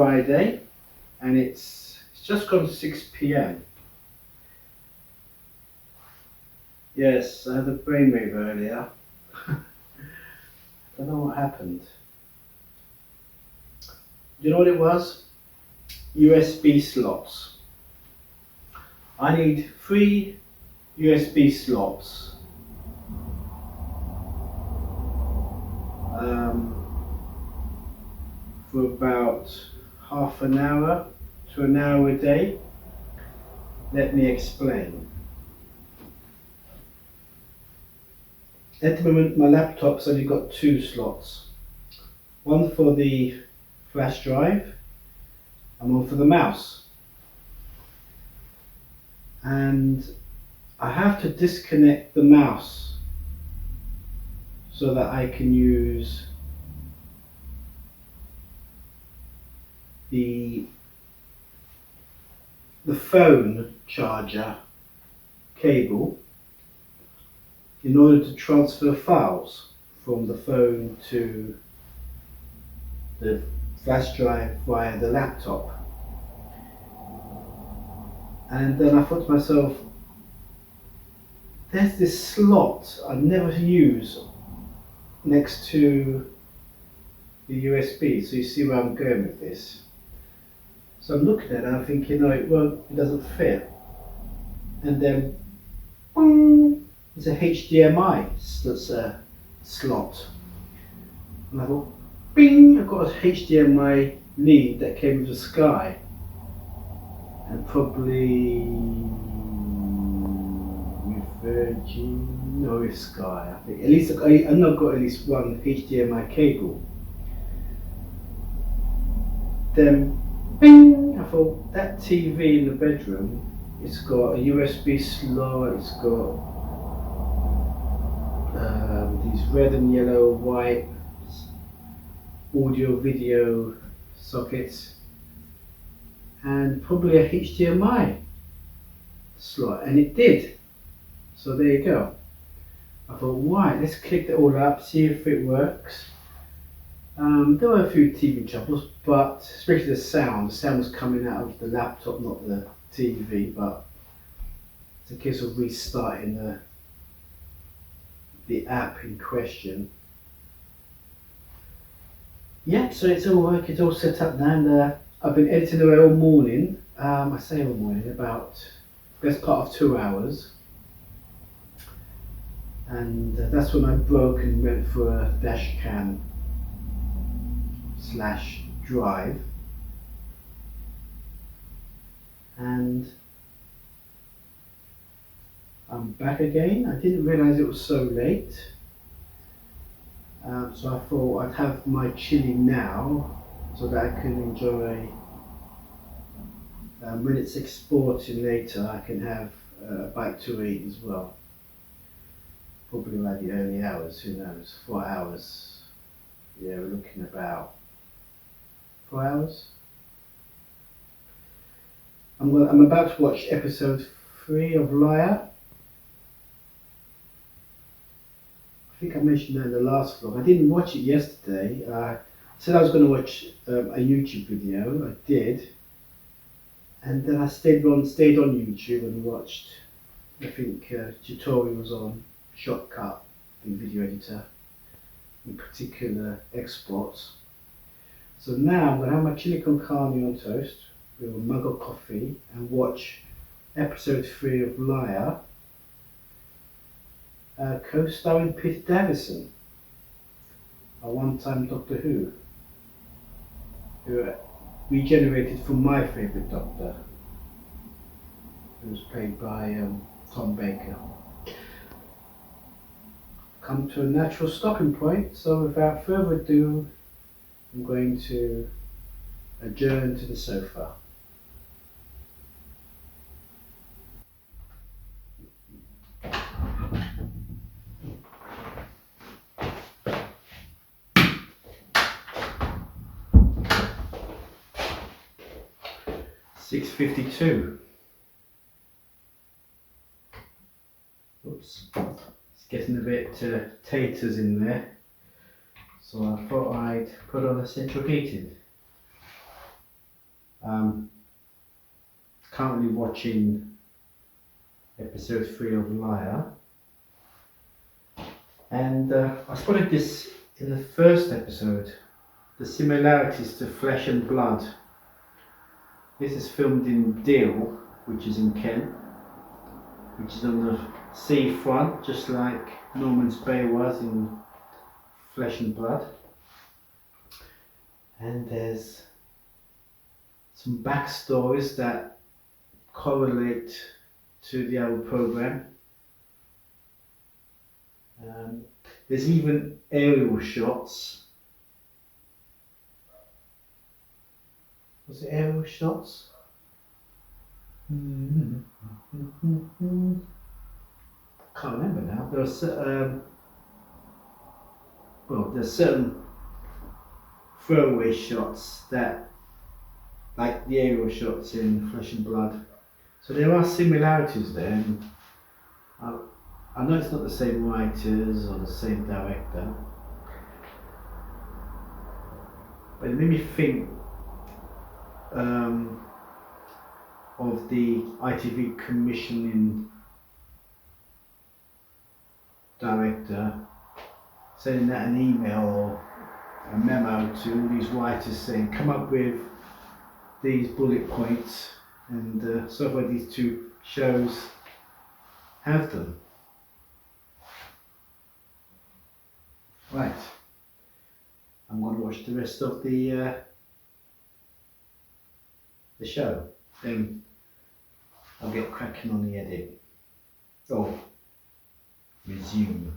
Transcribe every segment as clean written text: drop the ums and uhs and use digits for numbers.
Friday, and it's just gone 6 p.m. Yes, I had a brainwave earlier. I don't know what happened. Do you know what it was? USB slots. I need 3 USB slots. For about half an hour to an hour a day. Let me explain. At the moment my laptop's only got 2 slots. One for the flash drive and one for the mouse. And I have to disconnect the mouse so that I can use the phone charger cable in order to transfer files from the phone to the flash drive via the laptop. And then I thought to myself, there's this slot I never use next to the USB, so you see where I'm going with this. So I'm looking at it and I'm thinking, no, it doesn't fit. And then, boom, it's a HDMI that's a slot. And I thought, bing, I've got a HDMI lead that came with the Sky. And probably with Virgin, no, with Sky, I think. At least I know I've got at least one HDMI cable. Then, bing! I thought that TV in the bedroom, it's got a USB slot, it's got these red and yellow, white audio video sockets, and probably a HDMI slot, and it did. So there you go. I thought, right, let's click it all up, see if it works. There were a few TV troubles, but especially the sound was coming out of the laptop, not the TV, but it's a case of restarting the app in question. Yeah, so it's all working, it's all set up now, and I've been editing away all morning. I say all morning, about best part of 2 hours. And that's when I broke and went for a dash cam / drive. And I'm back again. I didn't realise it was so late. So I thought I'd have my chili now so that I can enjoy, when it's exporting later, I can have a bite to eat as well. Probably by the early hours, who knows, 4 hours. Yeah, we're looking about 4 hours. I'm about to watch episode 3 of Liar. I think I mentioned that in the last vlog. I didn't watch it yesterday. I said I was going to watch a YouTube video. I did. And then I stayed on YouTube and watched, I think, tutorials on Shotcut, the video editor, in particular exports. So now I'm going to have my chili con carne on toast with a mug of coffee and watch episode 3 of Liar, co-starring Peter Davison, a one-time Doctor Who regenerated from my favourite Doctor, who was played by Tom Baker. Come to a natural stopping point, so without further ado, I'm going to adjourn to the sofa. $6.52. Oops, it's getting a bit taters in there, so I thought I'd put on the central heating. Currently watching episode 3 of Liar, and I spotted this in the first episode, the similarities to Flesh and Blood. This is filmed in Deal, which is in Kent, which is on the seafront, just like Norman's Bay was in Flesh and Blood. And there's some backstories that correlate to the old program. There's even aerial shots. Was it aerial shots? Can't remember now. There was there's certain throwaway shots that, like the aerial shots in Flesh and Blood. So there are similarities there. And I know it's not the same writers or the same director, but it made me think of the ITV commissioning director sending out an email or a memo to all these writers saying, come up with these bullet points, and so far these two shows have them. Right, I'm going to watch the rest of the show, then I'll get cracking on the edit. Oh, resume.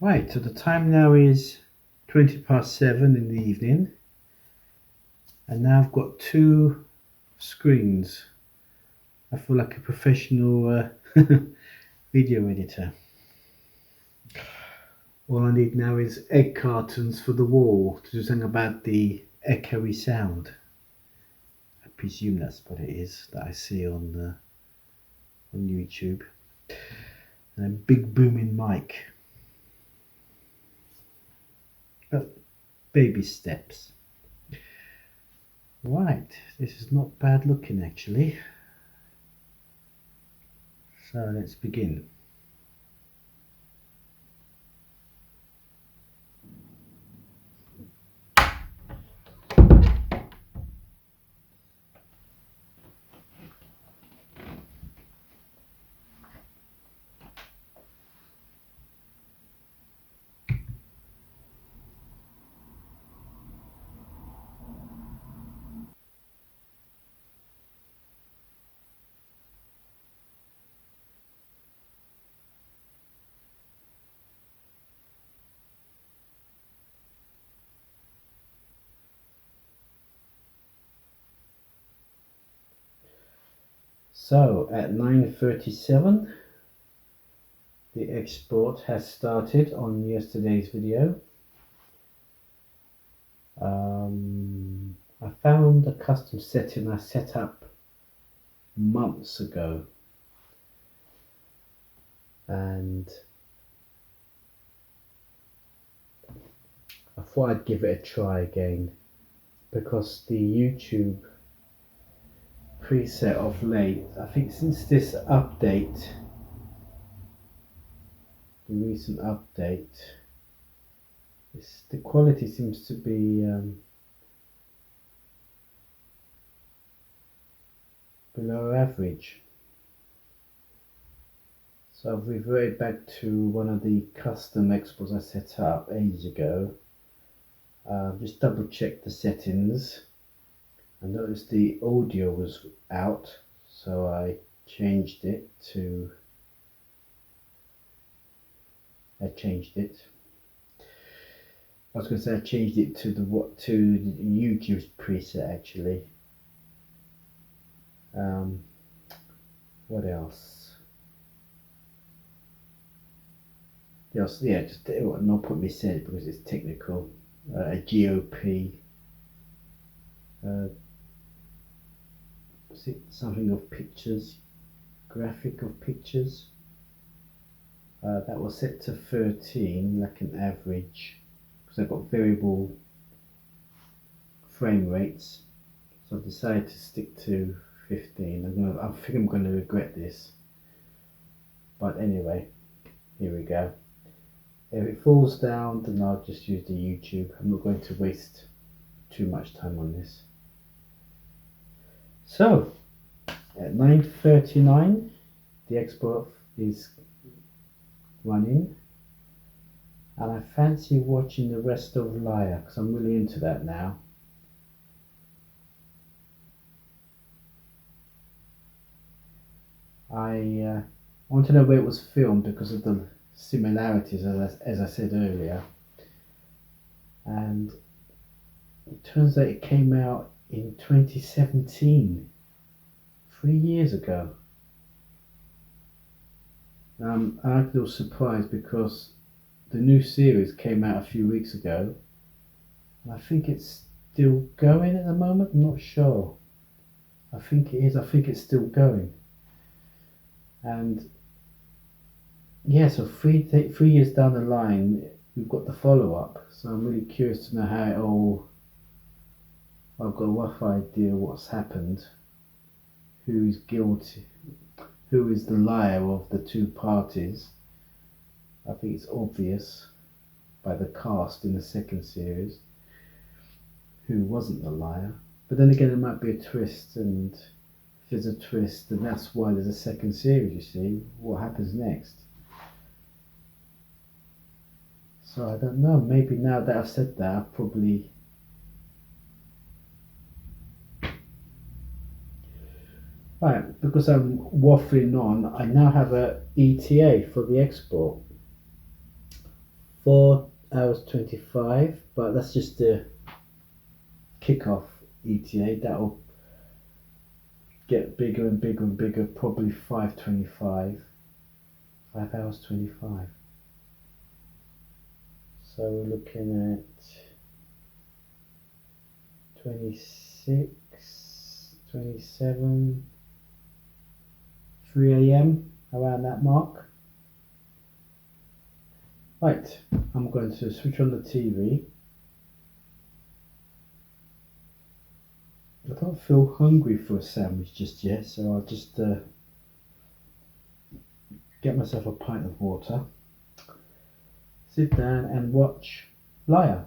Right, so the time now is 7:20 in the evening, and now I've got two screens. I feel like a professional video editor. All I need now is egg cartons for the wall to do something about the echoey sound. I presume that's what it is that I see on YouTube. And a big booming mic. But baby steps. Right, this is not bad looking actually. So let's begin. So at 9:37 the export has started on yesterday's video. I found a custom setting I set up months ago, and I thought I'd give it a try again, because the YouTube preset of late, I think since this update, the recent update. The quality seems to be below average. So I've reverted back to one of the custom exports I set up ages ago. Just double checked the settings. I noticed the audio was out, so I changed it. I changed it to the YouTube's preset actually. What else? Yeah, just not put me said it because it's technical. A GOP. Was it something of pictures? Graphic of pictures. That was set to 13, like an average, because I've got variable frame rates. So I've decided to stick to 15. I think I'm going to regret this. But anyway, here we go. If it falls down, then I'll just use the YouTube. I'm not going to waste too much time on this. So, at 9:39, the export is running. And I fancy watching the rest of Liar, because I'm really into that now. I want to know where it was filmed because of the similarities, as I said earlier. And it turns out it came out in 2017, 3 years ago. I'm a little surprised because the new series came out a few weeks ago, and I think it's still going at the moment. I'm not sure. I think it is. I think it's still going. And yeah, so three years down the line, we've got the follow-up. So I'm really curious to know how it all. I've got a rough idea what's happened, who is guilty, who is the liar of the two parties. I think it's obvious by the cast in the second series who wasn't the liar. But then again, there might be a twist, and if there's a twist, then that's why there's a second series, you see. What happens next? So I don't know, maybe now that I've said that, I've probably... Right, because I'm waffling on, I now have a ETA for the export. 4 hours 25, but that's just the kickoff ETA. That'll get bigger and bigger and bigger, probably 5:25, 5 hours 25. So we're looking at 26, 27, 3 AM, around that mark. Right, I'm going to switch on the TV. I don't feel hungry for a sandwich just yet, so I'll just get myself a pint of water, sit down and watch Liar.